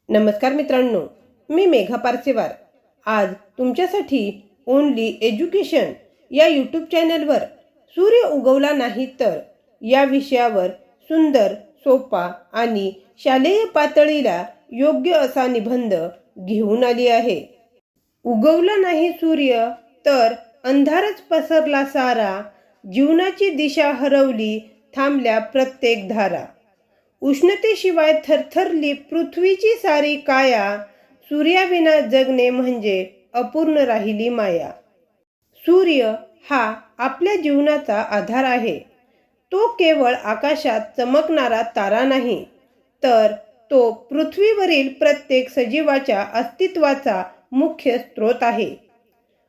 नमस्कार मित्रांनो, मी मेघा पारसेवार आज तुमच्यासाठी ओनली एज्युकेशन या यूट्यूब चॅनलवर सूर्य उगवला नाही तर या विषयावर सुंदर, सोपा आणि शालेय पातळीला योग्य असा निबंध घेऊन आली आहे। उगवला नाही सूर्य तर अंधारच पसरला सारा, जीवनाची दिशा हरवली थांबल्या प्रत्येक धारा। उष्णतेशिवाय थरथरली पृथ्वीची सारी काया, सूर्याविना जगणे म्हणजे अपूर्ण राहिली माया। सूर्य हा आपल्या जीवनाचा आधार आहे। तो केवळ आकाशात चमकणारा तारा नाही, तर तो पृथ्वीवरील प्रत्येक सजीवाच्या अस्तित्वाचा मुख्य स्रोत आहे।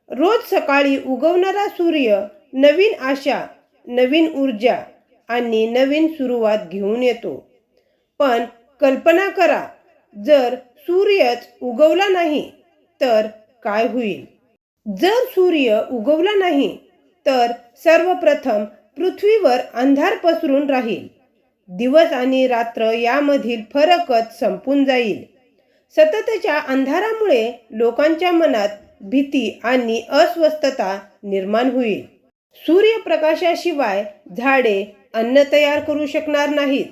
रोज सकाळी उगवणारा सूर्य नवीन आशा, नवीन ऊर्जा आणि नवीन सुरुवात घेऊन येतो। पण कल्पना करा, जर सूर्यच उगवला नाही तर काय होईल? जर सूर्य उगवला नाही तर सर्वप्रथम पृथ्वीवर अंधार पसरून राहील। दिवस आणि रात्र यामधील फरकच संपून जाईल। सततच्या अंधारामुळे लोकांच्या मनात भीती आणि अस्वस्थता निर्माण होईल। सूर्यप्रकाशाशिवाय झाडे अन्न तयार करू शकणार नाहीत,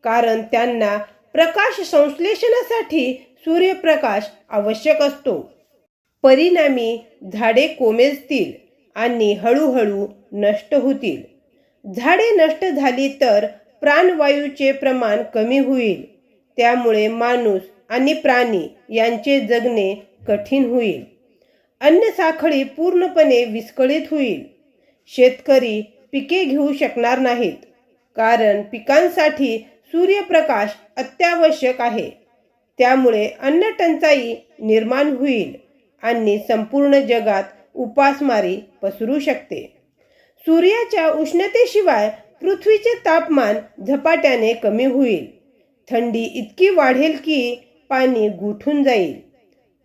कारण त्यांना प्रकाश संश्लेषणासाठी सूर्यप्रकाश आवश्यक असतो। परिणामी झाडे कोमेजतील आणि हळूहळू नष्ट होतील। झाडे नष्ट झाली तर प्राणवायूचे प्रमाण कमी होईल, त्यामुळे माणूस आणि प्राणी यांचे जगणे कठीण होईल। अन्न साखळी पूर्णपणे विस्कळीत होईल। शेतकरी पिके घेऊ शकणार नाहीत, कारण पिकांसाठी सूर्यप्रकाश अत्यावश्यक आहे। त्यामुळे अन्न टंचाई निर्माण होईल आणि संपूर्ण जगात उपासमारी पसरू शकते। सूर्याच्या उष्णतेशिवाय पृथ्वीचे तापमान झपाट्याने कमी होईल। थंडी इतकी वाढेल की पाणी गोठून जाईल।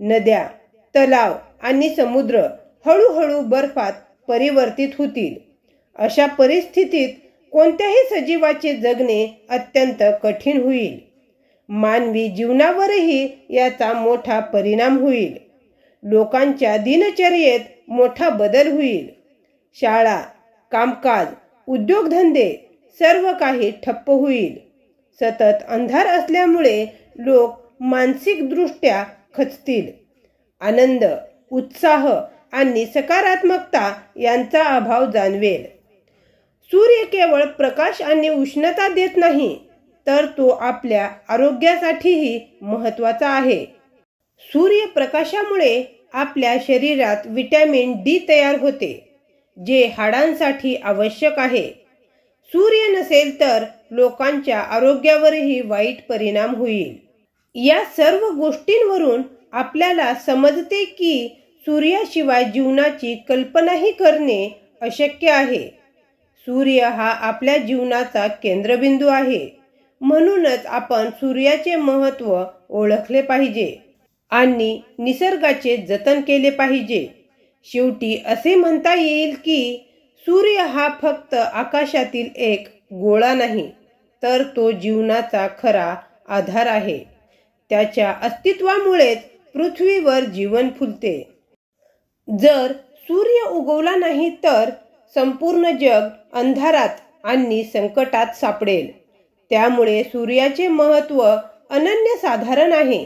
नद्या, तलाव आणि समुद्र हळूहळू बर्फात परिवर्तित होतील। अशा परिस्थितीत कोणत्याही सजीवाचे जगणे अत्यंत कठीण होईल। मानवी जीवनावरही याचा मोठा परिणाम होईल। लोकांच्या दिनचर्येत मोठा बदल होईल। शाळा, कामकाज, उद्योगधंदे सर्व काही ठप्प होईल। सतत अंधार असल्यामुळे लोक मानसिकदृष्ट्या खचतील। आनंद, उत्साह आणि सकारात्मकता यांचा अभाव जाणवेल। सूर्य केवळ प्रकाश आणि उष्णता देत नाही, तर तो आपल्या आरोग्यासाठीही महत्त्वाचा आहे। सूर्यप्रकाशामुळे आपल्या शरीरात व्हिटॅमिन डी तयार होते, जे हाडांसाठी आवश्यक आहे। सूर्य नसेल तर लोकांच्या आरोग्यावरही वाईट परिणाम होईल। या सर्व गोष्टींवरून आपल्याला समजते की सूर्याशिवाय जीवनाची कल्पनाही करणे अशक्य आहे। सूर्य हा आपल्या जीवनाचा केंद्रबिंदू आहे। म्हणूनच आपण सूर्याचे महत्त्व ओळखले पाहिजे आणि निसर्गाचे जतन केले पाहिजे। शेवटी असे म्हणता येईल की सूर्य हा फक्त आकाशातील एक गोळा नाही, तर तो जीवनाचा खरा आधार आहे। त्याच्या अस्तित्वामुळेच पृथ्वीवर जीवन फुलते। जर सूर्य उगवला नाही तर संपूर्ण जग अंधारात आणि संकटात सापडेल। त्यामुळे सूर्याचे महत्त्व अनन्यसाधारण आहे,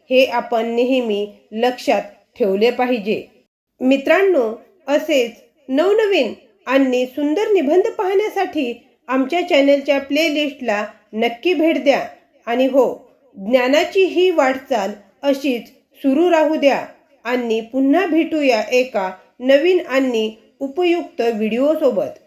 हे आपण नेहमी लक्षात ठेवले पाहिजे। मित्रांनो, असेच नवनवीन आणि सुंदर निबंध पाहण्यासाठी आमच्या चॅनलच्या प्लेलिस्टला नक्की भेट द्या। आणि हो, ज्ञानाची ही वाटचाल अशीच सुरू राहू द्या आणि पुन्हा भेटूया एका नवीन आणि उपयुक्त व्हिडिओ सोबत।